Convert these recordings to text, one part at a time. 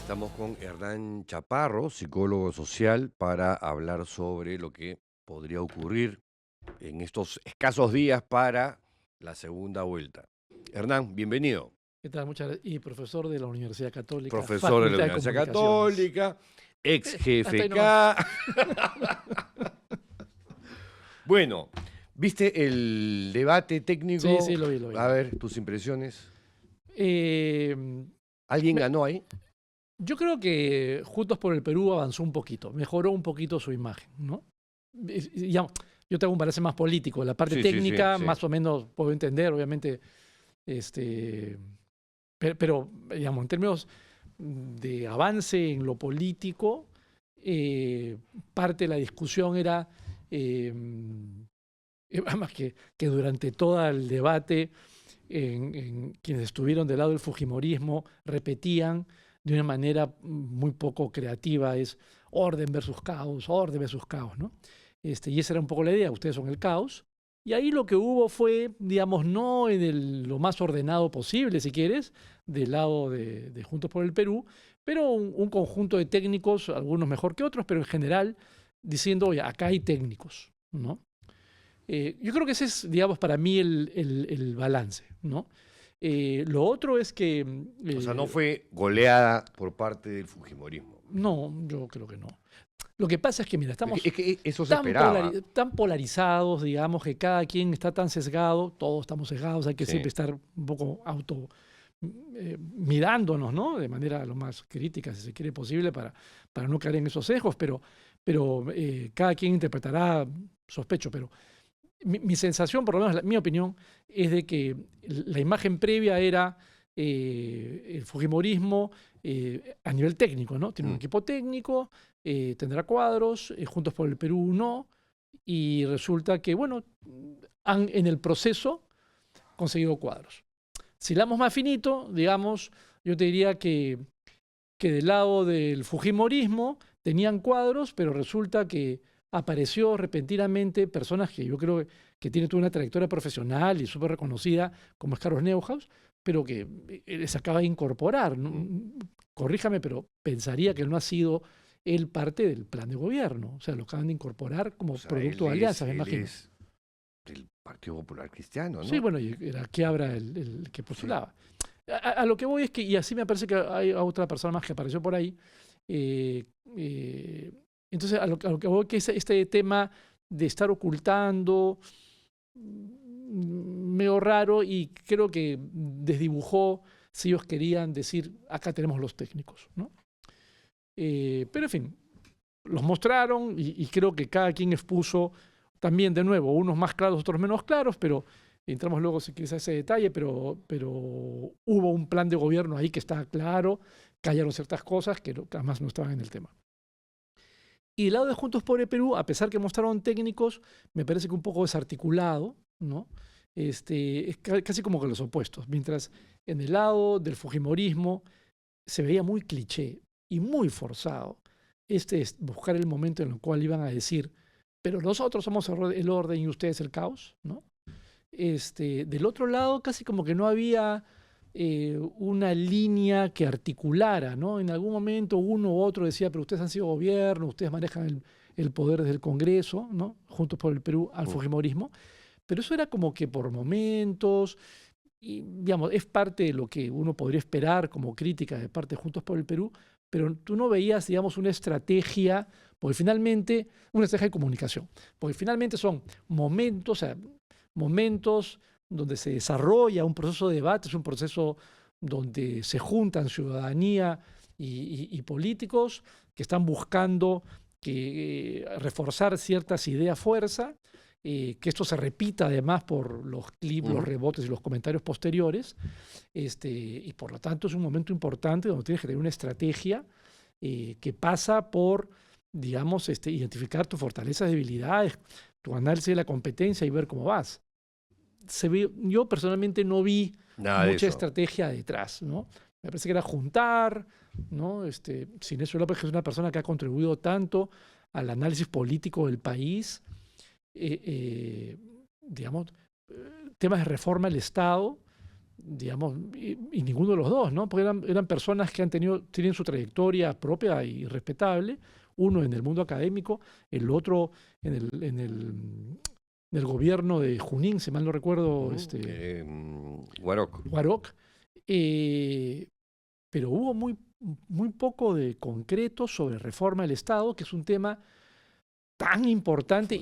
Estamos con Hernán Chaparro, psicólogo social, para hablar sobre lo que podría ocurrir en estos escasos días para la segunda vuelta. Hernán, bienvenido. ¿Qué tal? Muchas gracias. Y profesor de la Universidad Católica, Profesor de la Facultad de Universidad Comunicaciones. Católica, ex Hasta ahí nomás. GFK. Bueno, ¿viste el debate Sí, técnico? sí, lo vi, lo vi, A lo vi. ver, tus impresiones. Eh, ¿Alguien me- ganó ahí? yo creo que Juntos por el Perú avanzó un poquito, mejoró un poquito su imagen, ¿no? Yo tengo un balance más político. La parte Sí, sí, sí, técnica, sí. más o menos puedo entender, obviamente, este, pero, digamos, en términos de avance en lo político, eh, parte de la discusión era eh, además que durante todo el debate, quienes estuvieron del lado del Fujimorismo repetían de una manera muy poco creativa, es orden versus caos, ¿no? Y esa era un poco la idea, ustedes son el caos. Y ahí lo que hubo fue, digamos, no en lo más ordenado posible, si quieres, del lado de Juntos por el Perú, pero un conjunto de técnicos, algunos mejor que otros, pero en general diciendo, oye, acá hay técnicos, ¿no? Yo creo que ese es, digamos, para mí el balance, ¿no? Lo otro es que, O sea, no fue goleada por parte del Fujimorismo. no, yo creo que no. Lo que pasa es que, mira, Es estamos que eso se esperaba. tan polarizados, digamos, que cada quien está tan sesgado, todos estamos sesgados, hay que siempre Sí. estar un poco mirándonos, ¿no? De manera lo más crítica, si se quiere, posible, para no caer en esos sesgos, pero cada quien interpretará, sospecho, pero mi sensación, por lo menos mi opinión, es de que la imagen previa era el Fujimorismo a nivel técnico, ¿no? Tiene un Mm. equipo técnico, tendrá cuadros, Juntos por el Perú no, y resulta que, bueno, han en el proceso conseguido cuadros. Si la damos más finito, digamos, yo te diría que del lado del Fujimorismo tenían cuadros, pero resulta que apareció repentinamente personas que yo creo que tienen toda una trayectoria profesional y súper reconocida, como es Carlos Neuhaus, pero que les acaba de incorporar, ¿no? Mm. Corríjame, pero pensaría que no ha sido él parte del plan de gobierno. O sea, lo acaban de incorporar O como sea, producto de alianzas, me él imagino. es del Partido Popular Cristiano, Sí, ¿no? bueno, y era que abra el que Sí. postulaba. A lo que voy es que, y así me parece que hay otra persona más que apareció por ahí, eh, eh, entonces a lo que voy que es este tema de estar ocultando, medio raro y creo que desdibujó si ellos querían decir, acá tenemos los técnicos, ¿no? Pero en fin, los mostraron y creo que cada quien expuso también de nuevo, unos más claros, otros menos claros, pero entramos luego si quieres a ese detalle, pero hubo un plan de gobierno ahí que está claro, callaron ciertas cosas que además no estaban en el tema. Y del lado de Juntos por el Perú, a pesar que mostraron técnicos, me parece que un poco desarticulado, ¿no? Es casi como que los opuestos. Mientras en el lado del Fujimorismo se veía muy cliché y muy forzado es buscar el momento en el cual iban a decir, pero nosotros somos el orden y ustedes el caos, ¿no? Del otro lado, casi como que no había una línea que articulara, ¿no? En algún momento uno u otro decía, pero ustedes han sido gobierno, ustedes manejan el poder desde el Congreso, ¿no? Juntos por el Perú al Mm. Fujimorismo, pero eso era como que por momentos, y digamos, es parte de lo que uno podría esperar como crítica de parte de Juntos por el Perú, pero tú no veías, digamos, una estrategia, porque finalmente, una estrategia de comunicación, porque finalmente son momentos, o sea, momentos donde se desarrolla un proceso de debate, es un proceso donde se juntan ciudadanía y políticos que están buscando reforzar ciertas ideas fuerza, que esto se repita además por los clips, los Ujú. rebotes y los comentarios posteriores, y por lo tanto es un momento importante donde tienes que tener una estrategia que pasa por, digamos, identificar tus fortalezas, debilidades, tu análisis de la competencia y ver cómo vas. Yo personalmente no vi Nada de mucha eso. estrategia detrás, ¿no? Me parece que era juntar, ¿no? Sinesio López, que es una persona que ha contribuido tanto al análisis político del país, digamos, temas de reforma del Estado, digamos, y ninguno de los dos, ¿no? Porque eran personas que tienen su trayectoria propia y respetable, uno en el mundo académico, el otro en el gobierno de Junín, si mal no recuerdo, Guaroc. Guaroc, eh, pero hubo muy poco de concreto sobre reforma del Estado, que es un tema tan importante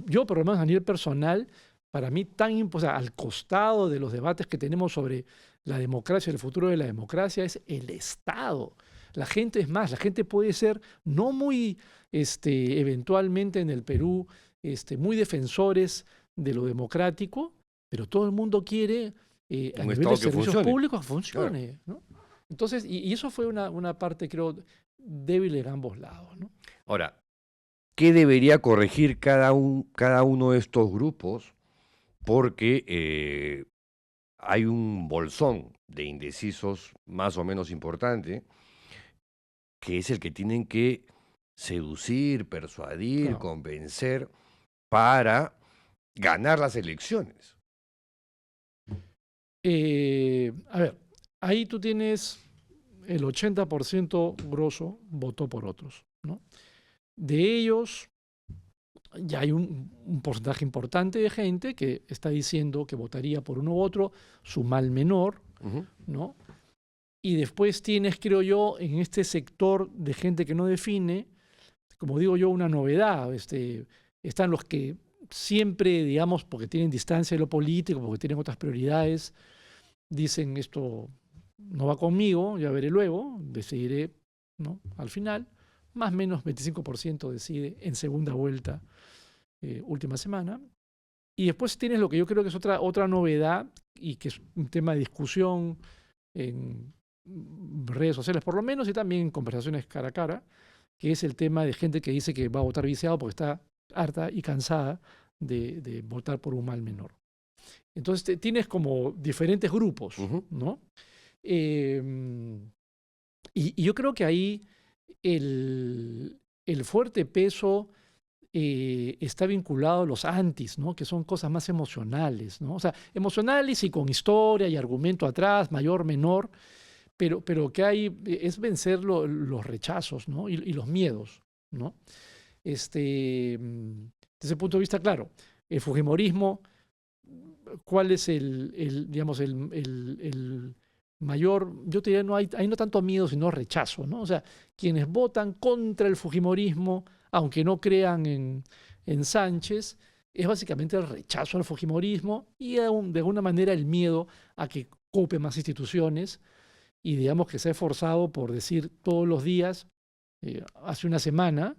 yo por lo menos a nivel personal, para mí o sea, al costado de los debates que tenemos sobre la democracia, el futuro de la democracia, es el Estado. La gente puede ser no muy, eventualmente en el Perú, muy defensores de lo democrático, pero todo el mundo quiere a nivel de servicios públicos que funcione, ¿no? Entonces, y eso fue una parte, creo, débil en ambos lados, ¿no? Ahora, ¿qué debería corregir cada uno de estos grupos? Porque hay un bolsón de indecisos más o menos importante, que es el que tienen que seducir, persuadir, Claro. convencer para ganar las elecciones. A ver, ahí tú tienes el 80% grosso votó por otros, ¿no? De ellos, ya hay un porcentaje importante de gente que está diciendo que votaría por uno u otro, su mal menor, ¿no? Y después tienes, creo yo, en este sector de gente que no define, como digo yo, una novedad. Están los que siempre, digamos, porque tienen distancia de lo político, porque tienen otras prioridades, dicen esto no va conmigo, ya veré luego, decidiré, ¿no? Al final, más o menos 25% decide en segunda vuelta, última semana. Y después tienes lo que yo creo que es otra novedad y que es un tema de discusión en redes sociales por lo menos y también en conversaciones cara a cara, que es el tema de gente que dice que va a votar viciado porque está harta y cansada de votar por un mal menor. Entonces tienes como diferentes grupos, ¿no? Y yo creo que ahí el fuerte peso está vinculado a los antis, ¿no? Que son cosas más emocionales, ¿no? O sea, emocionales y con historia y argumento atrás, mayor, menor, pero que hay es vencer los rechazos, ¿no? Y los miedos, ¿no? Desde ese punto de vista, claro, el fujimorismo, ¿cuál es digamos, el mayor? Yo te diría, no hay no tanto miedo, sino rechazo, ¿no? O sea, quienes votan contra el fujimorismo, aunque no crean en Sánchez, es básicamente el rechazo al fujimorismo y de alguna manera el miedo a que cope más instituciones y digamos que se ha esforzado por decir todos los días, hace una semana,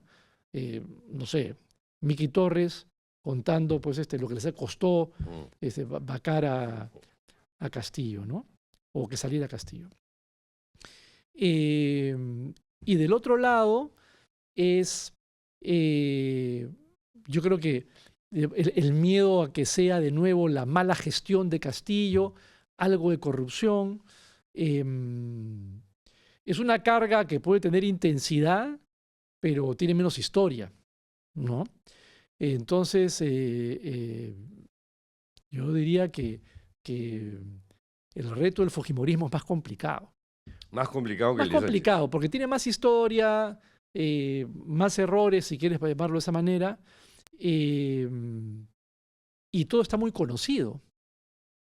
no sé, Miki Torres contando pues lo que les costó vacar a Castillo, ¿no? O que saliera Castillo. Y del otro lado es, yo creo que el miedo a que sea de nuevo la mala gestión de Castillo, algo de corrupción. Es una carga que puede tener intensidad, pero tiene menos historia, ¿no? Entonces, yo diría que el reto del fujimorismo es más complicado. Más complicado que más el de complicado, porque tiene más historia, más errores, si quieres llamarlo de esa manera, y todo está muy conocido.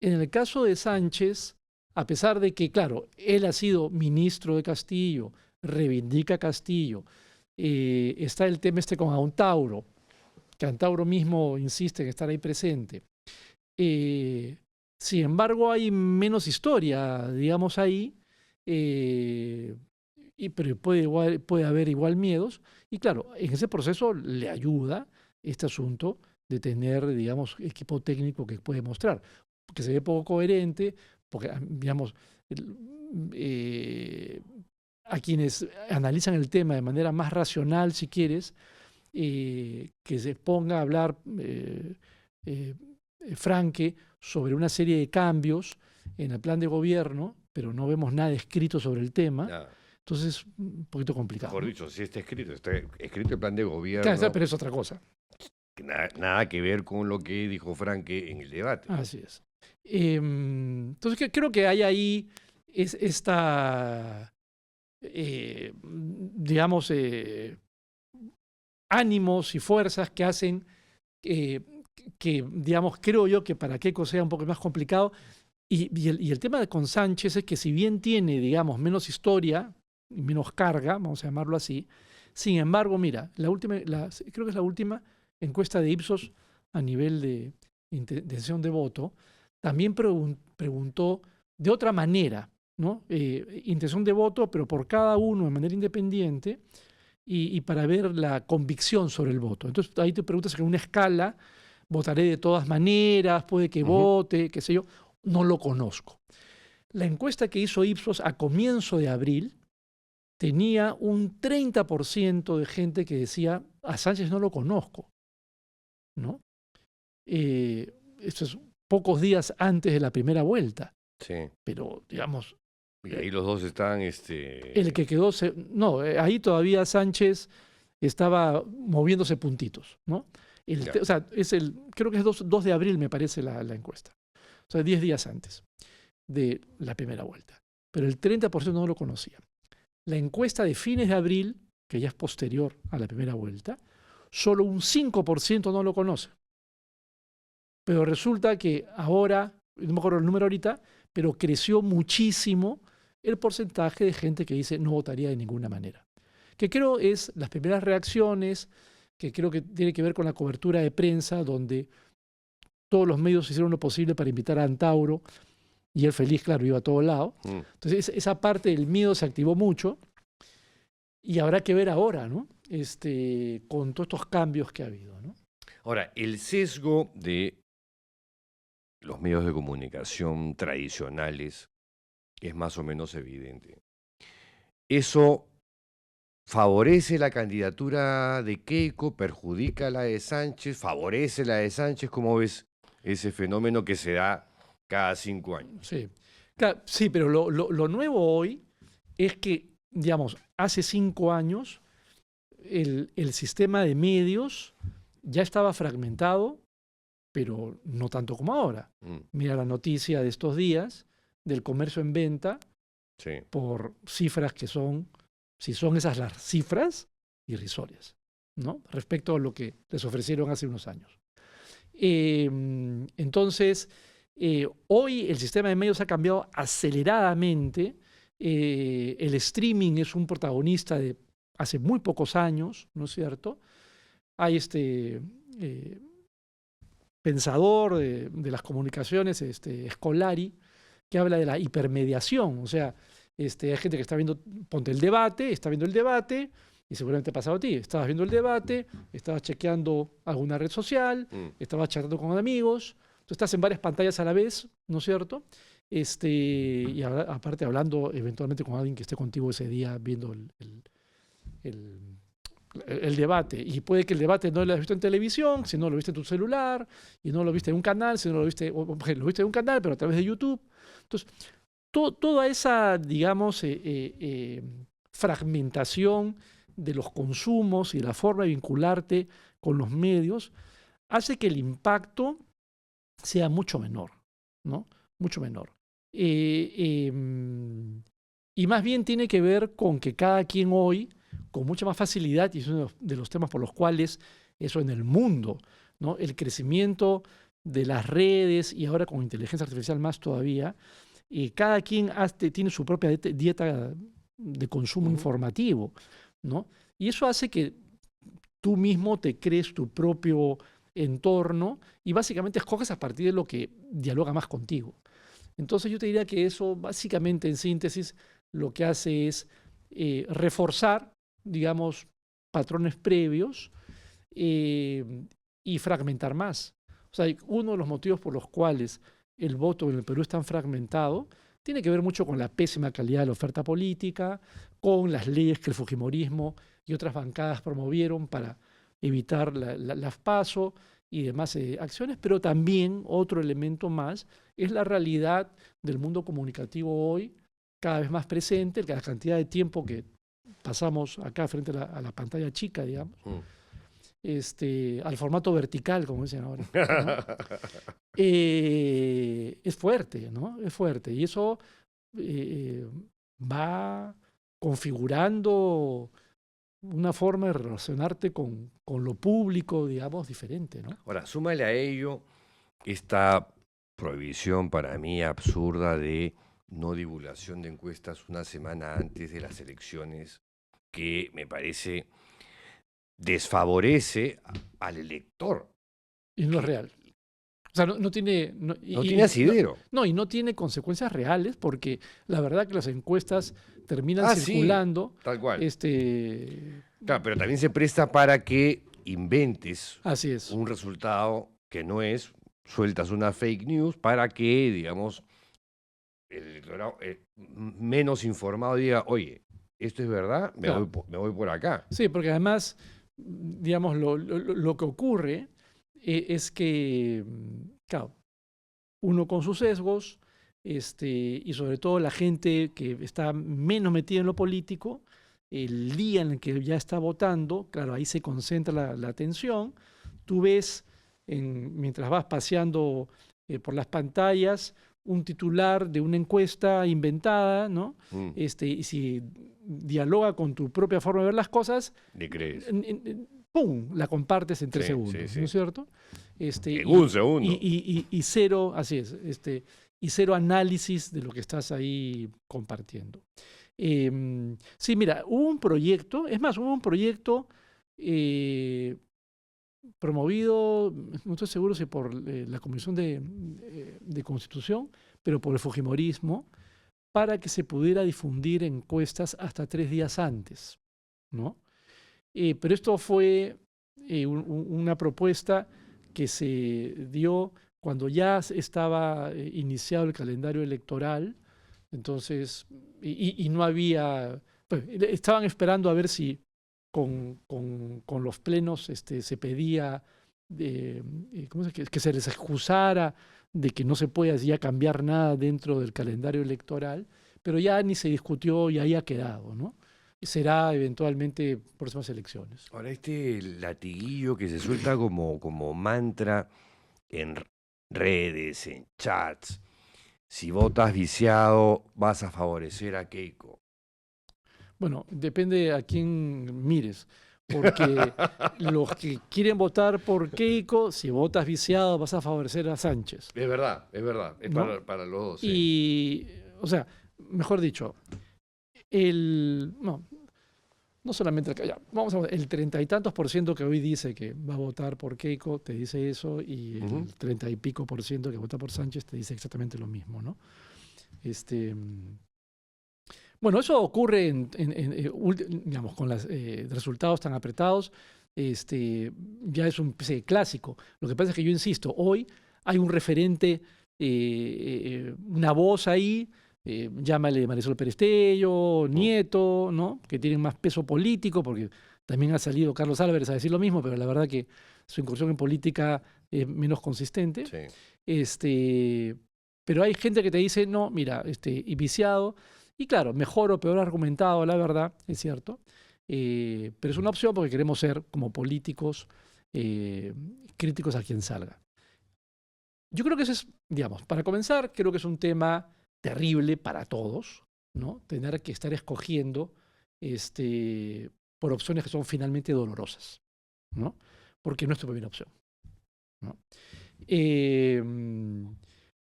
En el caso de Sánchez, a pesar de que, claro, él ha sido ministro de Castillo, reivindica a Castillo, está el tema con Antauro, que Antauro mismo insiste en estar ahí presente. Sin embargo, hay menos historia, digamos, ahí, pero puede haber igual miedos. Y claro, en ese proceso le ayuda este asunto de tener, digamos, equipo técnico que puede mostrar, que se ve poco coherente, porque, digamos, a quienes analizan el tema de manera más racional, si quieres, que se ponga a hablar Franque sobre una serie de cambios en el plan de gobierno, pero no vemos nada escrito sobre el tema. Nada. Entonces, un poquito complicado. Mejor dicho, sí está escrito el plan de gobierno. Claro, pero es otra cosa. Nada que ver con lo que dijo Franque en el debate. Así es. Entonces creo que hay ahí digamos, ánimos y fuerzas que hacen eh, digamos, creo yo que para Keiko sea un poco más complicado. Y el tema con Sánchez es que si bien tiene, digamos, menos historia y menos carga, vamos a llamarlo así, sin embargo, mira, creo que es la última encuesta de Ipsos a nivel de intención de voto, también preguntó de otra manera, ¿no? Intención de voto, pero por cada uno de manera independiente y para ver la convicción sobre el voto. Entonces ahí te preguntas en una escala, votaré de todas maneras, puede que vote, qué sé yo, no lo conozco. La encuesta que hizo Ipsos a comienzo de abril tenía un 30% de gente que decía, a Sánchez no lo conozco, ¿no? Esto es pocos días antes de la primera vuelta. Sí. Pero, digamos... Y ahí los dos están... El que quedó... No, ahí todavía Sánchez estaba moviéndose puntitos, ¿no? O sea, creo que es 2 de abril, me parece, la encuesta. O sea, 10 días antes de la primera vuelta. Pero el 30% no lo conocía. La encuesta de fines de abril, que ya es posterior a la primera vuelta, solo un 5% no lo conoce. Pero resulta que ahora, no me acuerdo el número ahorita, pero creció muchísimo el porcentaje de gente que dice no votaría de ninguna manera. Que creo es las primeras reacciones, que creo que tiene que ver con la cobertura de prensa, donde todos los medios hicieron lo posible para invitar a Antauro, y él feliz, claro, iba a todo lado. Entonces esa parte del miedo se activó mucho, y habrá que ver ahora, ¿no? Con todos estos cambios que ha habido, ¿no? Ahora, el sesgo de los medios de comunicación tradicionales es más o menos evidente. ¿Eso favorece la candidatura de Keiko, perjudica la de Sánchez, favorece la de Sánchez? ¿Cómo ves ese fenómeno que se da cada 5 años? Sí, claro, sí, pero lo nuevo hoy es que, digamos, hace 5 años el sistema de medios ya estaba fragmentado, pero no tanto como ahora. Mira la noticia de estos días del comercio en venta por cifras que son, si son esas las cifras, irrisorias, ¿no? Respecto a lo que les ofrecieron hace unos años. Entonces, hoy el sistema de medios ha cambiado aceleradamente. El streaming es un protagonista de hace muy pocos años, ¿no es cierto? Hay pensador de las comunicaciones, Scolari, que habla de la hipermediación. O sea, hay gente que está viendo, ponte el debate, está viendo el debate, y seguramente ha pasado a ti. Estabas viendo el debate, estabas chequeando alguna red social, estabas charlando con amigos, tú estás en varias pantallas a la vez, ¿no es cierto? Y aparte hablando eventualmente con alguien que esté contigo ese día viendo el debate. Y puede que el debate no lo hayas visto en televisión, sino lo viste en tu celular, y no lo viste en un canal, sino lo viste en un canal, pero a través de YouTube. Entonces, toda esa, digamos, fragmentación de los consumos y la forma de vincularte con los medios hace que el impacto sea mucho menor, ¿no? Mucho menor. Y más bien tiene que ver con que cada quien hoy, con mucha más facilidad, y es uno de los temas por los cuales eso en el mundo, ¿no? El crecimiento de las redes y ahora con inteligencia artificial más todavía, cada quien tiene su propia dieta de consumo informativo, ¿no? Y eso hace que tú mismo te crees tu propio entorno y básicamente escoges a partir de lo que dialoga más contigo. Entonces yo te diría que eso básicamente en síntesis lo que hace es reforzar, digamos, patrones previos y fragmentar más. O sea, uno de los motivos por los cuales el voto en el Perú es tan fragmentado tiene que ver mucho con la pésima calidad de la oferta política, con las leyes que el fujimorismo y otras bancadas promovieron para evitar las PASO y demás acciones, pero también otro elemento más es la realidad del mundo comunicativo hoy, cada vez más presente, la cantidad de tiempo que pasamos acá frente a la pantalla chica, digamos, al formato vertical, como dicen ahora, ¿no? Es fuerte, ¿no? Es fuerte. Y eso va configurando una forma de relacionarte con lo público, digamos, diferente, ¿no? Ahora, súmale a ello esta prohibición para mí absurda de no divulgación de encuestas una semana antes de las elecciones, que me parece desfavorece al elector. Y no es Que real. O sea, no tiene... no tiene asidero. Y no tiene consecuencias reales porque la verdad que las encuestas terminan Ah, sí, circulando. tal cual. Claro, pero también se presta para que inventes así es. un resultado que no es, sueltas una fake news para que, digamos, el electorado menos informado diga, oye, ¿esto es verdad? Me voy por acá. Sí, porque además, digamos, lo que ocurre es que, claro, uno con sus sesgos, y sobre todo la gente que está menos metida en lo político, el día en el que ya está votando, claro, ahí se concentra la atención. Tú ves, mientras vas paseando por las pantallas, un titular de una encuesta inventada, ¿no? Y si dialoga con tu propia forma de ver las cosas, ¿Le crees? ¡Pum! La compartes en 3 segundos, ¿no es cierto? En un segundo. Y cero, así es, y cero análisis de lo que estás ahí compartiendo. Sí, mira, hubo un proyecto promovido, no estoy seguro si por la Comisión de Constitución, pero por el Fujimorismo, para que se pudiera difundir encuestas hasta 3 días antes, ¿no? Pero esto fue una propuesta que se dio cuando ya estaba iniciado el calendario electoral, entonces, y no había, pues, estaban esperando a ver si con los plenos se pedía que se les excusara de que no se puede ya cambiar nada dentro del calendario electoral, pero ya ni se discutió y ahí ha quedado, ¿no? Será eventualmente próximas elecciones. Ahora, este latiguillo que se suelta como mantra en redes, en chats, si votas viciado, vas a favorecer a Keiko. Bueno, depende a quién mires, porque los que quieren votar por Keiko, si votas viciado, vas a favorecer a Sánchez. Es verdad, es ¿no? para los dos. Sí. Y, o sea, mejor dicho, no solamente vamos a ver, el 30 y tantos % que hoy dice que va a votar por Keiko te dice eso, y el 30 y pico % que vota por Sánchez te dice exactamente lo mismo, ¿no? Bueno, eso ocurre digamos, con los resultados tan apretados, ya es un clásico. Lo que pasa es que yo insisto, hoy hay un referente, una voz ahí, llámale Marisol Perestello, Nieto, ¿no? Que tienen más peso político, porque también ha salido Carlos Álvarez a decir lo mismo, pero la verdad que su incursión en política es menos consistente. Sí. Pero hay gente que te dice, no, mira, y viciado, y claro, mejor o peor argumentado, la verdad, es cierto, pero es una opción porque queremos ser, como políticos, críticos a quien salga. Yo creo que ese es, digamos, para comenzar, creo que es un tema terrible para todos, ¿no? Tener que estar escogiendo por opciones que son finalmente dolorosas, ¿no? Porque no es tu primera opción, ¿no?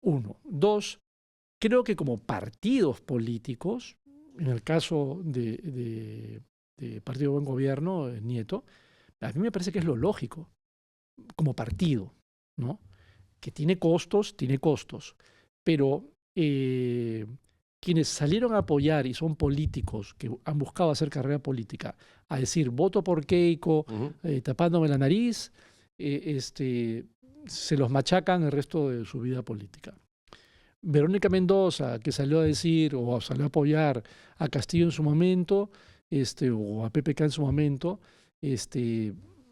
Uno. Dos, creo que como partidos políticos, en el caso de Partido Buen Gobierno, Nieto, a mí me parece que es lo lógico, como partido, ¿no? Que tiene costos, pero quienes salieron a apoyar y son políticos que han buscado hacer carrera política, a decir voto por Keiko, tapándome la nariz, se los machacan el resto de su vida política. Verónica Mendoza, que salió a decir o salió a apoyar a Castillo en su momento, o a PPK en su momento,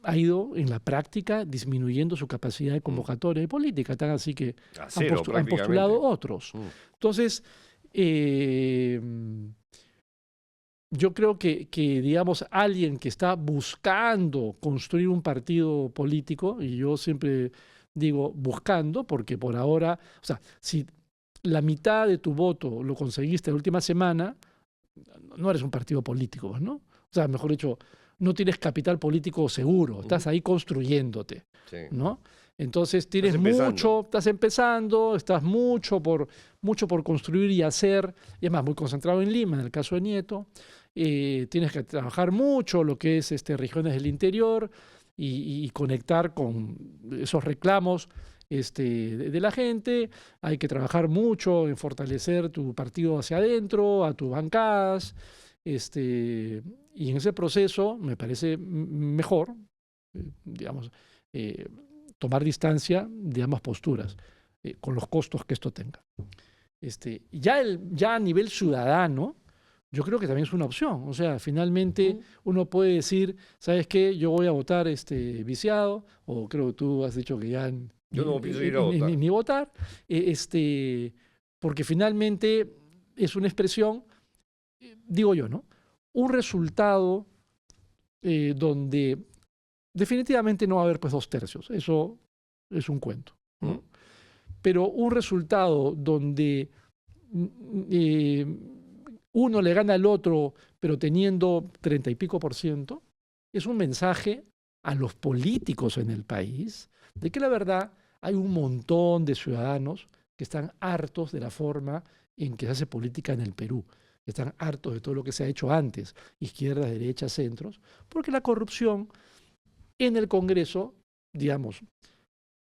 ha ido en la práctica disminuyendo su capacidad de convocatoria de política, tan así que han postulado otros. Entonces, yo creo que, digamos, alguien que está buscando construir un partido político, y yo siempre digo buscando, porque por ahora, o sea, si la mitad de tu voto lo conseguiste la última semana, no eres un partido político, ¿no? O sea, mejor dicho, no tienes capital político seguro, estás ahí construyéndote, Sí. ¿no? Entonces Estás tienes empezando. mucho, estás empezando, estás mucho por construir y hacer, y además muy concentrado en Lima, en el caso de Nieto. Tienes que trabajar mucho lo que es regiones del interior y conectar con esos reclamos de la gente. Hay que trabajar mucho en fortalecer tu partido hacia adentro, a tus bancadas. Y en ese proceso me parece mejor, digamos, eh, tomar distancia de ambas posturas, con los costos que esto tenga. Ya a nivel ciudadano, yo creo que también es una opción. O sea, finalmente uno puede decir, ¿sabes qué? Yo voy a votar viciado, o creo que tú has dicho que ya Yo no pienso ir a votar. ni votar, porque finalmente es una expresión, digo yo, ¿no? Un resultado donde definitivamente no va a haber pues 2/3. Eso es un cuento, ¿no? Pero un resultado donde uno le gana al otro, pero teniendo 30 y pico %, es un mensaje a los políticos en el país de que la verdad hay un montón de ciudadanos que están hartos de la forma en que se hace política en el Perú, que están hartos de todo lo que se ha hecho antes, izquierdas, derechas, centros, porque la corrupción en el Congreso, digamos,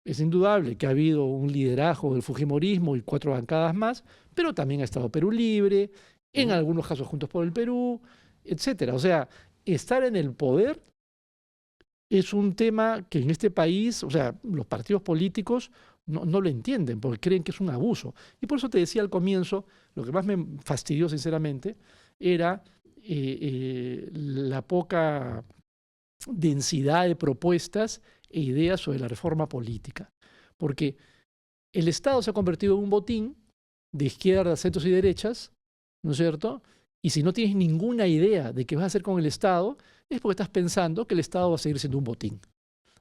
es indudable que ha habido un liderazgo del fujimorismo y 4 bancadas más, pero también ha estado Perú Libre, en algunos casos Juntos por el Perú, etcétera. O sea, estar en el poder es un tema que en este país, o sea, los partidos políticos no lo entienden porque creen que es un abuso. Y por eso te decía al comienzo, lo que más me fastidió sinceramente era la poca densidad de propuestas e ideas sobre la reforma política. Porque el Estado se ha convertido en un botín de izquierdas, centros y derechas, ¿no es cierto? Y si no tienes ninguna idea de qué vas a hacer con el Estado, es porque estás pensando que el Estado va a seguir siendo un botín,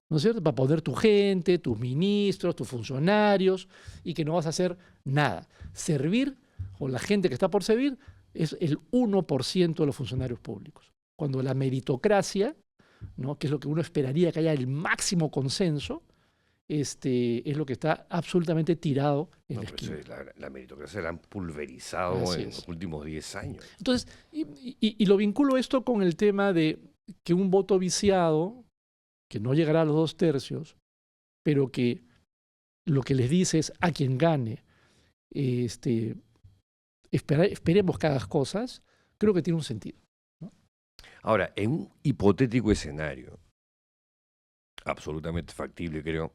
¿no es cierto? Para poner tu gente, tus ministros, tus funcionarios, y que no vas a hacer nada. Servir, o la gente que está por servir, es el 1% de los funcionarios públicos. Cuando la meritocracia, ¿no?, que es lo que uno esperaría que haya el máximo consenso, es lo que está absolutamente tirado en la esquina. La meritocracia la han pulverizado Así en es. los últimos 10 años. Entonces, y lo vinculo esto con el tema de que un voto viciado, que no llegará a los 2/3, pero que lo que les dice es a quien gane, esperemos que hagas cosas, creo que tiene un sentido, ¿no? Ahora, en un hipotético escenario, absolutamente factible creo,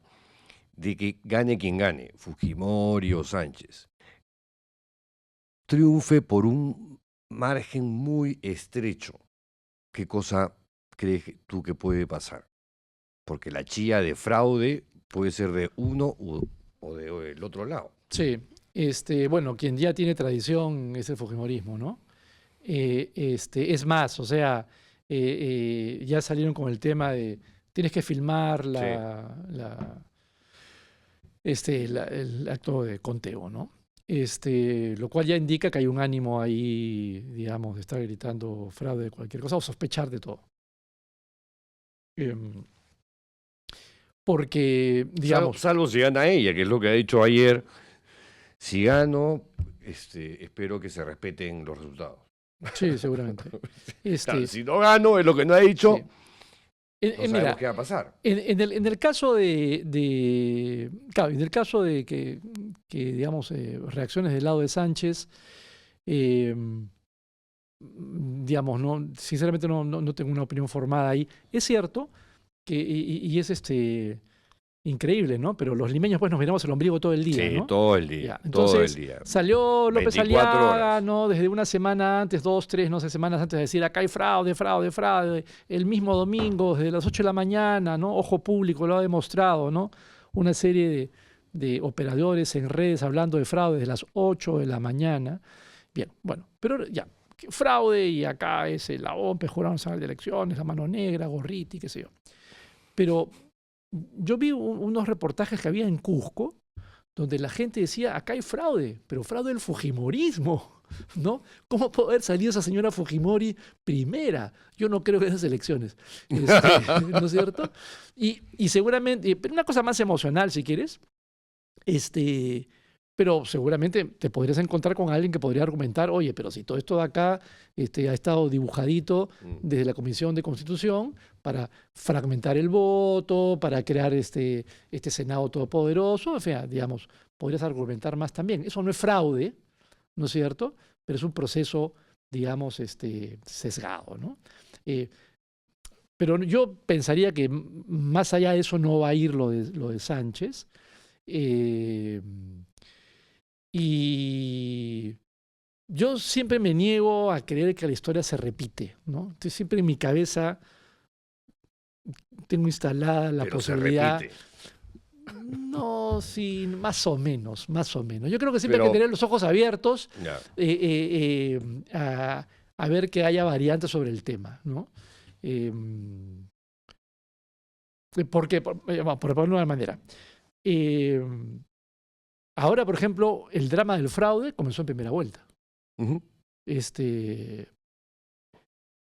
de que gane quien gane, Fujimori o Sánchez, triunfe por un margen muy estrecho, ¿qué cosa crees tú que puede pasar? Porque la chía de fraude puede ser de uno o del otro lado. Sí, bueno, quien ya tiene tradición es el fujimorismo, ¿no? Es más, o sea, ya salieron con el tema de tienes que filmar el acto de conteo, ¿no? Lo cual ya indica que hay un ánimo ahí, digamos, de estar gritando fraude de cualquier cosa o sospechar de todo. Porque, digamos... Salvo si gana ella, que es lo que ha dicho ayer. Si gano, espero que se respeten los resultados. Sí, seguramente. Claro, si no gano, es lo que no ha dicho, Sí. no sabemos Mira, qué va a pasar. en el caso claro, en el caso de que digamos, reacciones del lado de Sánchez, digamos, sinceramente no tengo una opinión formada ahí. Es cierto que, y es increíble, ¿no? Pero los limeños pues nos miramos el ombligo todo el día, Sí, ¿no? todo el día. Ya, todo entonces, el día. salió López 24 Aliaga, horas. ¿no? Desde una semana antes, 2, 3, no sé, semanas antes de decir acá hay fraude, fraude, fraude. El mismo domingo, desde las 8 de la mañana, ¿no? Ojo Público lo ha demostrado, ¿no? Una serie de operadores en redes hablando de fraude desde las 8 de la mañana. Bien, bueno, pero ya, fraude y acá es la OMP, Jurado Nacional de Elecciones, la mano negra, Gorriti, qué sé yo. Pero yo vi unos reportajes que había en Cusco donde la gente decía, acá hay fraude, pero fraude del fujimorismo, ¿no? ¿Cómo puede haber salido esa señora Fujimori primera? Yo no creo que esas elecciones, ¿no es cierto? Y seguramente, pero una cosa más emocional, si quieres, pero seguramente te podrías encontrar con alguien que podría argumentar, oye, pero si todo esto de acá ha estado dibujadito desde la Comisión de Constitución para fragmentar el voto, para crear este Senado todopoderoso, o sea, digamos, podrías argumentar más también. Eso no es fraude, ¿no es cierto? Pero es un proceso, digamos, sesgado, ¿no? Pero yo pensaría que más allá de eso no va a ir lo de Sánchez. Y yo siempre me niego a creer que la historia se repite, ¿no? Entonces siempre en mi cabeza tengo instalada la posibilidad. Se repite. No, sí, más o menos, más o menos. Yo creo que siempre Pero, hay que tener los ojos abiertos ya. a ver que haya variantes sobre el tema, ¿no? Porque, por ponerlo de una manera, ahora, por ejemplo, el drama del fraude comenzó en primera vuelta. Ujú.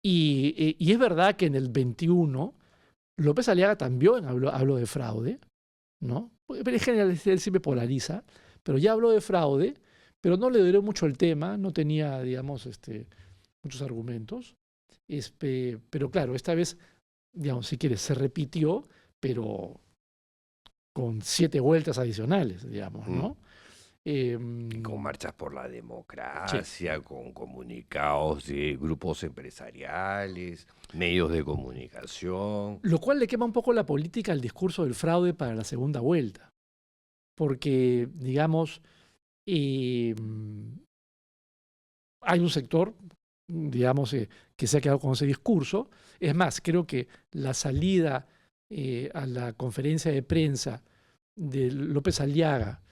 Y es verdad que en el 21 López Aliaga también habló de fraude, ¿no? Pero en general él siempre polariza, pero ya habló de fraude, pero no le duró mucho el tema, no tenía, digamos, muchos argumentos. Pero claro, esta vez, digamos, si quieres, se repitió, pero con 7 vueltas adicionales, digamos, ¿no? Con marchas por la democracia, con comunicados de grupos empresariales, medios de comunicación. Lo cual le quema un poco la política al discurso del fraude para la segunda vuelta. Porque, digamos, hay un sector, digamos, que se ha quedado con ese discurso. Es más, creo que la salida a la conferencia de prensa de López Aliaga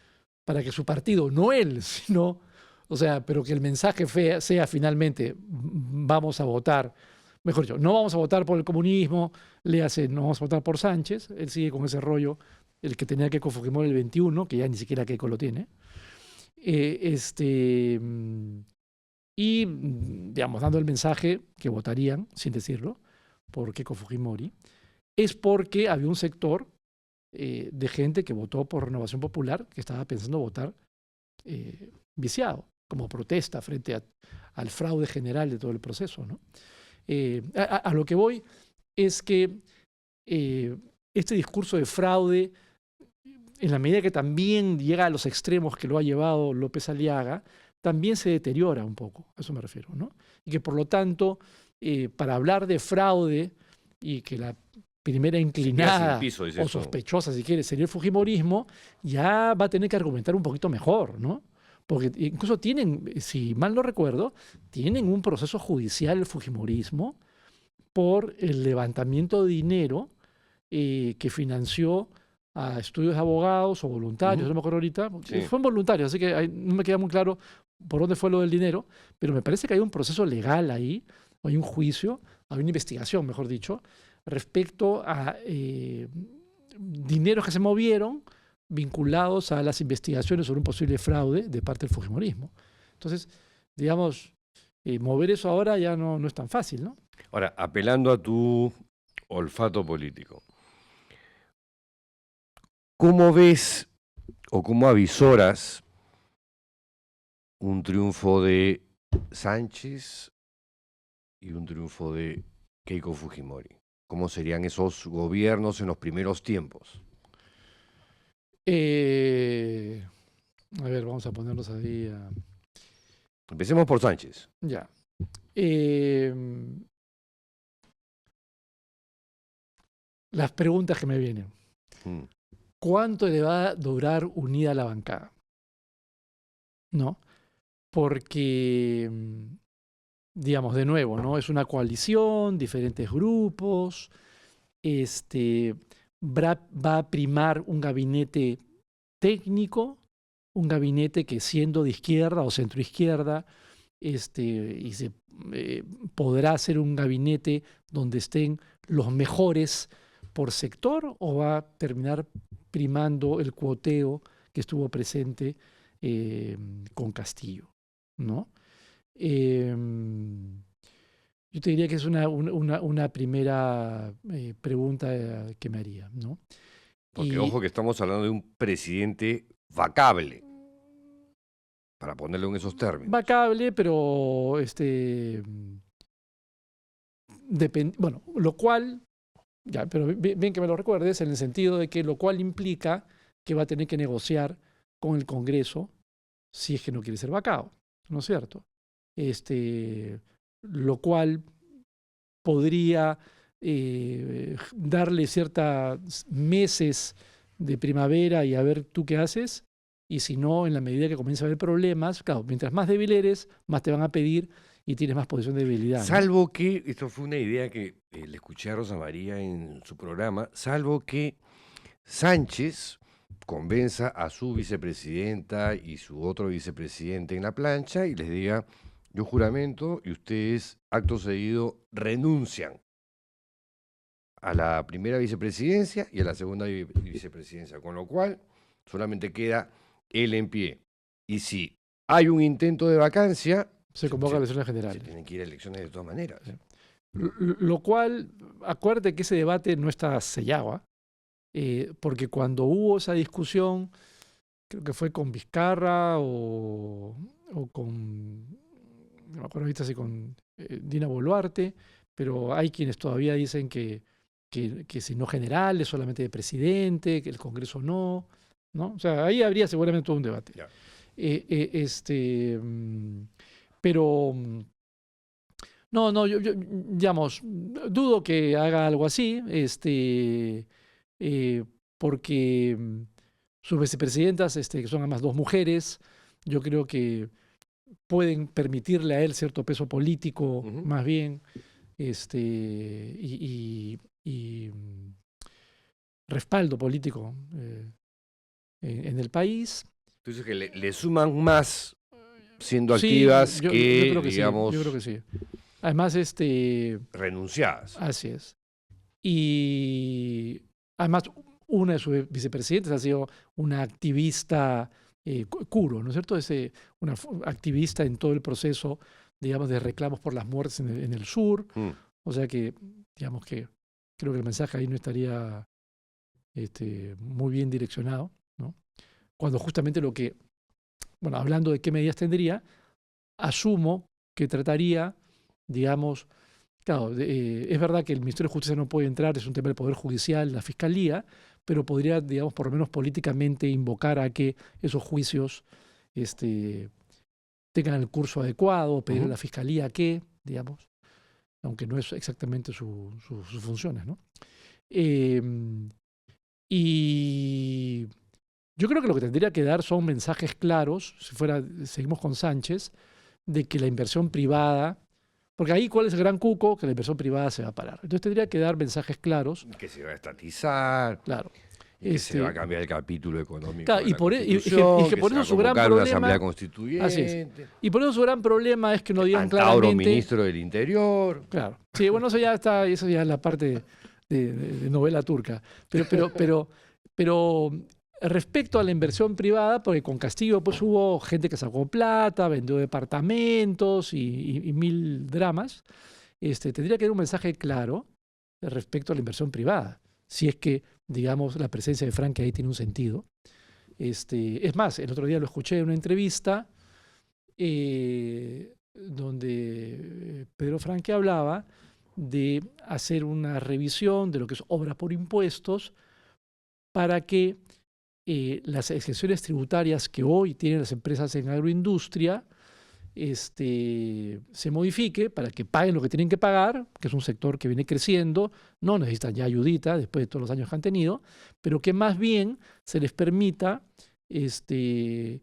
para que su partido, no él, sino, o sea, pero que el mensaje sea finalmente, vamos a votar, mejor dicho, no vamos a votar por el comunismo, léase, no vamos a votar por Sánchez, él sigue con ese rollo, el que tenía que con Fujimori el 21, que ya ni siquiera Keiko lo tiene, y, digamos, dando el mensaje que votarían, sin decirlo, por Keiko Fujimori, es porque había un sector de gente que votó por Renovación Popular que estaba pensando votar viciado, como protesta frente al fraude general de todo el proceso, ¿no? A lo que voy es que este discurso de fraude, en la medida que también llega a los extremos que lo ha llevado López Aliaga, también se deteriora un poco, a eso me refiero, ¿no? Y que por lo tanto, para hablar de fraude y que la primera inclinada o sospechosa, si quieres, sería el fujimorismo, ya va a tener que argumentar un poquito mejor, ¿no? Porque incluso tienen, si mal no recuerdo, tienen un proceso judicial el fujimorismo por el levantamiento de dinero que financió a estudios de abogados o voluntarios, no me acuerdo ahorita, sí. Fueron voluntarios, así que no me queda muy claro por dónde fue lo del dinero, pero me parece que hay un proceso legal ahí, hay un juicio, hay una investigación, mejor dicho, respecto a dineros que se movieron vinculados a las investigaciones sobre un posible fraude de parte del fujimorismo. Entonces, digamos, mover eso ahora ya no es tan fácil, ¿no? Ahora, apelando a tu olfato político, ¿cómo ves o cómo avisoras un triunfo de Sánchez y un triunfo de Keiko Fujimori? ¿Cómo serían esos gobiernos en los primeros tiempos? A ver, vamos a ponerlos ahí. Empecemos por Sánchez. Ya. Las preguntas que me vienen. ¿Cuánto le va a durar unida la bancada? ¿No? Porque, digamos, de nuevo, ¿no? Es una coalición, diferentes grupos, va a primar un gabinete técnico, un gabinete que siendo de izquierda o centroizquierda y se podrá hacer un gabinete donde estén los mejores por sector, o va a terminar primando el cuoteo que estuvo presente con Castillo, ¿no? Yo te diría que es una primera pregunta que me haría, ¿no? Porque Y ojo que estamos hablando de un presidente vacable, para ponerlo en esos términos. vacable, pero bueno, lo cual, ya, pero bien que me lo recuerdes, en el sentido de que lo cual implica que va a tener que negociar con el Congreso si es que no quiere ser vacado, ¿no es cierto? Lo cual podría darle ciertos meses de primavera y a ver tú qué haces, y si no, en la medida que comienza a haber problemas, claro, mientras más débil eres, más te van a pedir y tienes más posición de debilidad, ¿no? Salvo que, esto fue una idea que le escuché a Rosa María en su programa, salvo que Sánchez convenza a su vicepresidenta y su otro vicepresidente en la plancha y les diga, yo juramento y ustedes acto seguido renuncian a la primera vicepresidencia y a la segunda vicepresidencia, con lo cual solamente queda él en pie. Y si hay un intento de vacancia, Se convoca a elecciones se generales. tienen que ir a elecciones de todas maneras. Sí. Lo cual, acuérdate que ese debate no está sellado, porque cuando hubo esa discusión, creo que fue con Vizcarra o con, no me acuerdo ahorita si con Dina Boluarte, pero hay quienes todavía dicen que si no generales, solamente de presidente, que el Congreso no, ¿no? O sea, ahí habría seguramente todo un debate. Ya. Pero no, yo, digamos, dudo que haga algo así, porque sus vicepresidentas, que son además dos mujeres, yo creo que pueden permitirle a él cierto peso político, más bien, y respaldo político en el país. Entonces que le suman más siendo Sí, activas yo que, creo que digamos, sí, yo creo que sí. Además, renunciadas. así es. Y además, una de sus vicepresidentes ha sido una activista Curo, ¿no es cierto? Una activista en todo el proceso, digamos, de reclamos por las muertes en el sur. O sea que, digamos que creo que el mensaje ahí no estaría muy bien direccionado, ¿no? Cuando justamente lo que, bueno, hablando de qué medidas tendría, asumo que trataría, digamos, claro, es verdad que el Ministerio de Justicia no puede entrar, es un tema del Poder Judicial, la Fiscalía, pero podría, digamos, por lo menos políticamente invocar a que esos juicios tengan el curso adecuado, pedir a la Fiscalía que, digamos, aunque no es exactamente sus funciones, ¿no? Y yo creo que lo que tendría que dar son mensajes claros, si seguimos con Sánchez, de que la inversión privada, porque ahí cuál es el gran cuco, que la inversión privada se va a parar. Entonces tendría que dar mensajes claros. Que se va a estatizar. Claro. Y que se va a cambiar el capítulo económico. Claro, de la y que por eso su gran problema. Una asamblea constituyente. Así es. Y por eso su gran problema es que no digan Antauro, claramente. ministro del Interior. Claro. Sí, bueno, eso ya es la parte de novela turca. Pero respecto a la inversión privada, porque con Castillo pues hubo gente que sacó plata, vendió departamentos y mil dramas, tendría que haber un mensaje claro respecto a la inversión privada. Si es que, digamos, la presencia de Frank ahí tiene un sentido. Es más, el otro día lo escuché en una entrevista donde Pedro Franque hablaba de hacer una revisión de lo que es obra por impuestos para que las exenciones tributarias que hoy tienen las empresas en agroindustria se modifique para que paguen lo que tienen que pagar, que es un sector que viene creciendo, no necesitan ya ayudita después de todos los años que han tenido, pero que más bien se les permita, que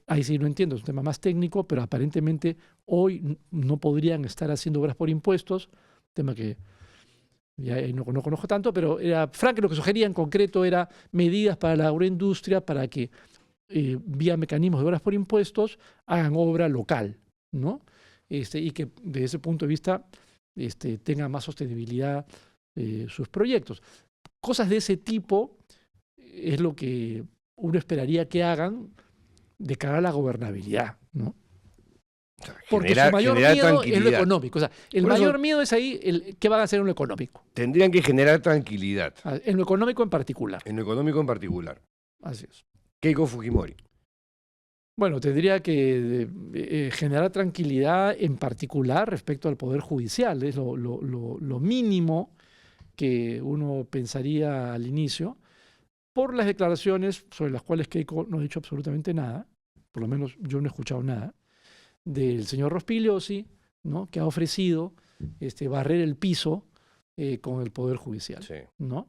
ahí sí no entiendo, es un tema más técnico, pero aparentemente hoy no podrían estar haciendo obras por impuestos, tema que ya no conozco tanto, pero Frank lo que sugería en concreto era medidas para la agroindustria para que vía mecanismos de obras por impuestos, hagan obra local, ¿no? Y que desde ese punto de vista tenga más sostenibilidad sus proyectos. Cosas de ese tipo es lo que uno esperaría que hagan de cara a la gobernabilidad, ¿no? O sea, Porque su mayor generar miedo es lo tranquilidad. económico. O sea, el Por eso mayor miedo es ahí qué van a hacer en lo económico. tendrían que generar tranquilidad, En lo económico en particular. en lo económico en particular. Así es. Keiko Fujimori. Bueno, tendría que generar tranquilidad en particular respecto al Poder Judicial. Es lo mínimo que uno pensaría al inicio, por las declaraciones sobre las cuales Keiko no ha dicho absolutamente nada, por lo menos yo no he escuchado nada, del señor Rospigliosi, ¿no? Que ha ofrecido barrer el piso con el Poder Judicial, Sí. ¿no?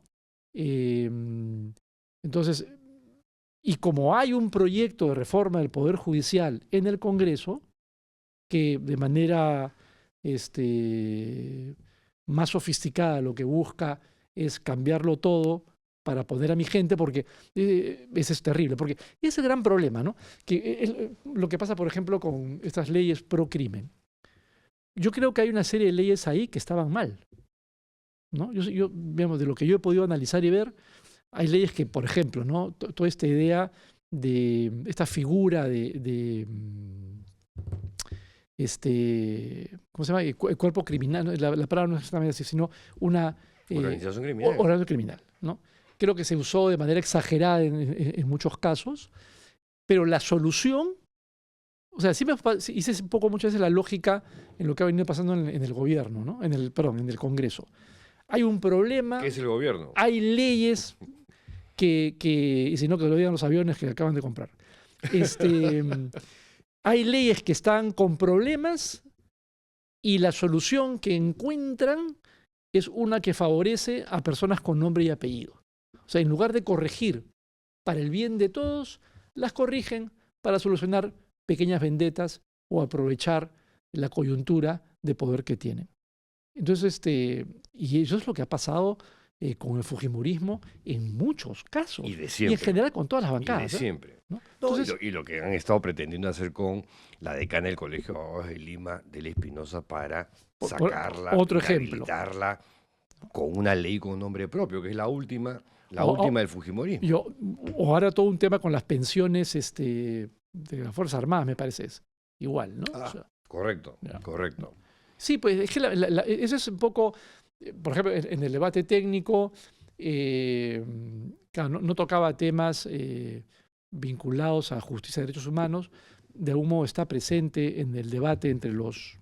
Entonces, y como hay un proyecto de reforma del Poder Judicial en el Congreso, que de manera más sofisticada lo que busca es cambiarlo todo para poner a mi gente, porque ese es terrible, porque ese es el gran problema, ¿no? Que lo que pasa, por ejemplo, con estas leyes pro crimen. Yo creo que hay una serie de leyes ahí que estaban mal, ¿no? Digamos, de lo que yo he podido analizar y ver, hay leyes que, por ejemplo, ¿no? Toda esta idea de esta figura ¿cómo se llama? El cuerpo criminal, ¿no? La palabra no es exactamente así, sino una Organización criminal. organización criminal, ¿no? Creo que se usó de manera exagerada en muchos casos, pero la solución, o sea, hice un poco muchas veces la lógica en lo que ha venido pasando en el gobierno, ¿no? En el Congreso. Hay un problema. ¿Qué es el gobierno? Hay leyes y si no, que lo digan los aviones que acaban de comprar. Hay leyes que están con problemas y la solución que encuentran es una que favorece a personas con nombre y apellido. O sea, en lugar de corregir para el bien de todos, las corrigen para solucionar pequeñas vendetas o aprovechar la coyuntura de poder que tienen. Entonces, y eso es lo que ha pasado con el fujimorismo en muchos casos. Y de siempre. Y en general con todas las bancadas. Y de siempre. ¿No? No, Entonces, y lo que han estado pretendiendo hacer con la decana del Colegio de Abogados de Lima, Delia Espinosa, para sacarla, otro ejemplo. inhabilitarla con una ley con nombre propio, que es la última del fujimorismo. O ahora todo un tema con las pensiones de las Fuerzas Armadas, me parece. Igual, ¿no? Ah, o sea, correcto, ya. correcto. Sí, pues es que eso es un poco, por ejemplo, en el debate técnico, claro, no tocaba temas vinculados a justicia y derechos humanos, de algún modo está presente en el debate entre los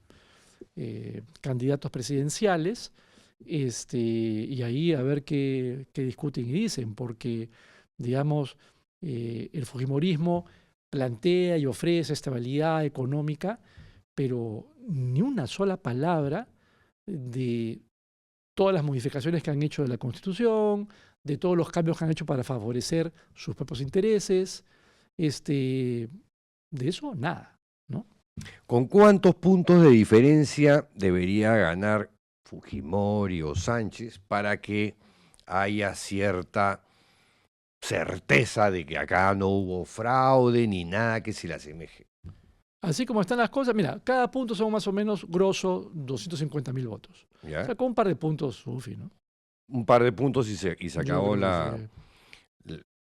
candidatos presidenciales, y ahí a ver qué discuten y dicen, porque, digamos, el fujimorismo plantea y ofrece estabilidad económica, pero ni una sola palabra de todas las modificaciones que han hecho de la Constitución, de todos los cambios que han hecho para favorecer sus propios intereses, de eso nada, ¿no? ¿Con cuántos puntos de diferencia debería ganar Fujimori o Sánchez para que haya cierta certeza de que acá no hubo fraude ni nada que se le asemeje? Así como están las cosas, mira, cada punto son más o menos grosso 250.000 votos. ¿Ya? O sea, con un par de puntos, sufi, ¿no? Un par de puntos y se acabó la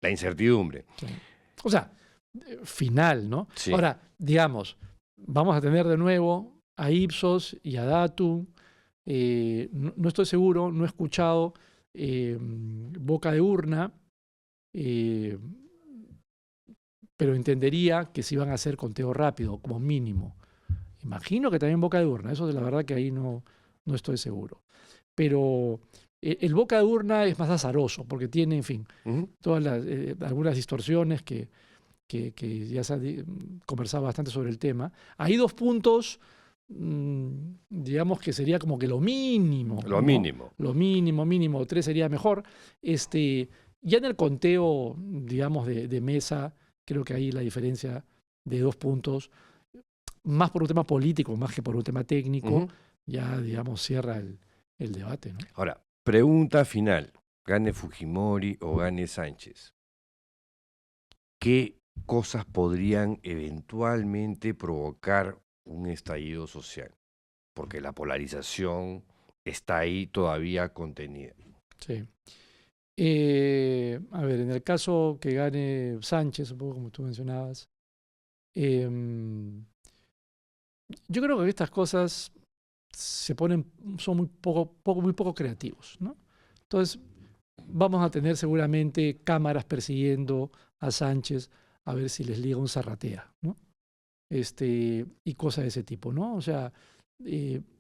incertidumbre. Sí. O sea, final, ¿no? Sí. Ahora, digamos, vamos a tener de nuevo a Ipsos y a Datum. No estoy seguro, no he escuchado boca de urna, pero entendería que si van a hacer conteo rápido, como mínimo. Imagino que también boca de urna, eso de la verdad que ahí no estoy seguro. Pero el boca de urna es más azaroso, porque tiene, en fin, todas algunas distorsiones que ya se ha conversado bastante sobre el tema. Hay 2 puntos, digamos que sería como que lo mínimo. Lo ¿no? mínimo. Lo mínimo, 3 sería mejor. Ya en el conteo, digamos, de mesa, creo que ahí la diferencia de 2 puntos, más por un tema político, más que por un tema técnico, ya, digamos, cierra el debate, ¿no? Ahora, pregunta final. Gane Fujimori o gane Sánchez. ¿Qué cosas podrían eventualmente provocar un estallido social, porque la polarización está ahí todavía contenida. Sí. A ver, en el caso que gane Sánchez, un poco como tú mencionabas, em, yo creo que estas cosas son muy poco creativos, ¿no? Entonces, vamos a tener seguramente cámaras persiguiendo a Sánchez a ver si les liga un zarratea, ¿no? Y cosas de ese tipo, ¿no? O sea,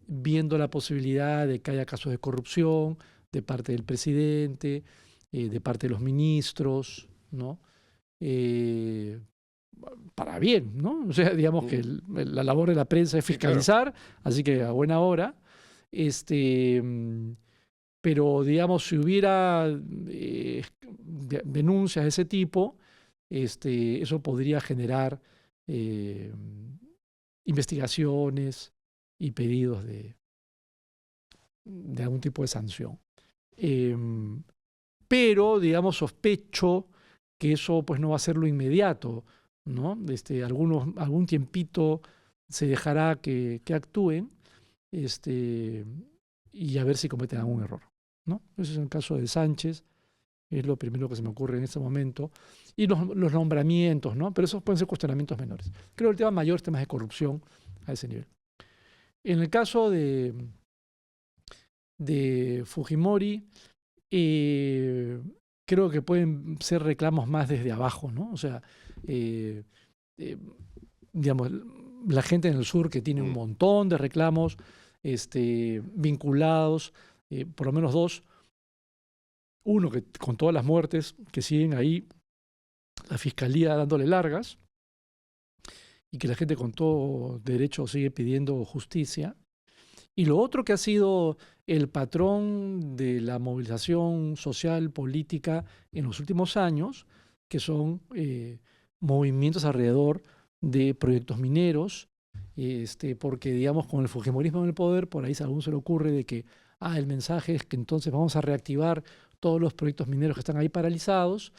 viendo la posibilidad de que haya casos de corrupción de parte del presidente, de parte de los ministros, ¿no? Eh, para bien, ¿no? O sea, digamos que la labor de la prensa es Sí, claro. fiscalizar, así que a buena hora. Pero, digamos, si hubiera denuncias de ese tipo, eso podría generar eh, investigaciones y pedidos de algún tipo de sanción. Pero, digamos, sospecho que eso pues no va a ser lo inmediato, ¿no? Algún tiempito se dejará que actúen y a ver si cometen algún error, ¿no? Ese es el caso de Sánchez, es lo primero que se me ocurre en este momento. Y los nombramientos, ¿no? Pero esos pueden ser cuestionamientos menores. Creo que el tema mayor es temas de corrupción a ese nivel. En el caso de Fujimori, creo que pueden ser reclamos más desde abajo, ¿no? O sea, eh, eh, digamos, la gente en el sur que tiene un montón de reclamos vinculados, por lo menos dos. Uno, que con todas las muertes que siguen ahí, la fiscalía dándole largas, y que la gente con todo derecho sigue pidiendo justicia. Y lo otro que ha sido el patrón de la movilización social, política en los últimos años, que son movimientos alrededor de proyectos mineros, porque digamos con el fujimorismo en el poder, por ahí a alguno se le ocurre de que el mensaje es que entonces vamos a reactivar todos los proyectos mineros que están ahí paralizados,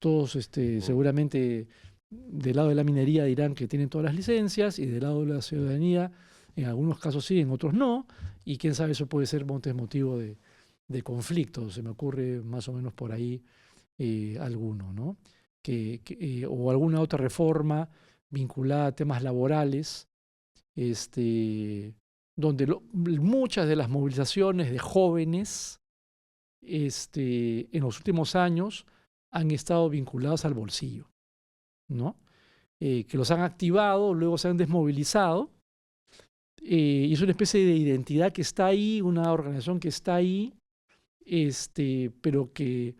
todos seguramente del lado de la minería dirán que tienen todas las licencias y del lado de la ciudadanía en algunos casos sí, en otros no, y quién sabe, eso puede ser motivo de conflicto, se me ocurre más o menos por ahí alguno, ¿no? O alguna otra reforma vinculada a temas laborales, donde muchas de las movilizaciones de jóvenes en los últimos años han estado vinculadas al bolsillo, ¿no? Que los han activado, luego se han desmovilizado, y es una especie de identidad que está ahí, una organización que está ahí, pero que,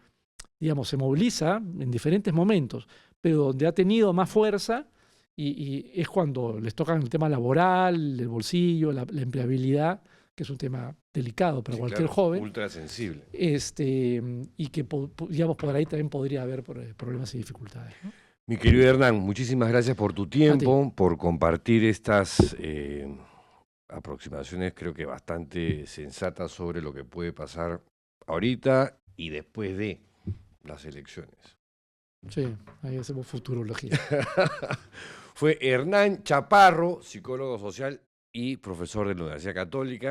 digamos, se moviliza en diferentes momentos, pero donde ha tenido más fuerza y es cuando les tocan el tema laboral, el bolsillo, la empleabilidad, que es un tema delicado para cualquier joven. Ultra sensible. Y que, digamos, por ahí también podría haber problemas y dificultades, ¿no? Mi querido Hernán, muchísimas gracias por tu tiempo, por compartir estas aproximaciones, creo que bastante sensatas sobre lo que puede pasar ahorita y después de las elecciones. Sí, ahí hacemos futurología. Fue Hernán Chaparro, psicólogo social y profesor de la Universidad Católica.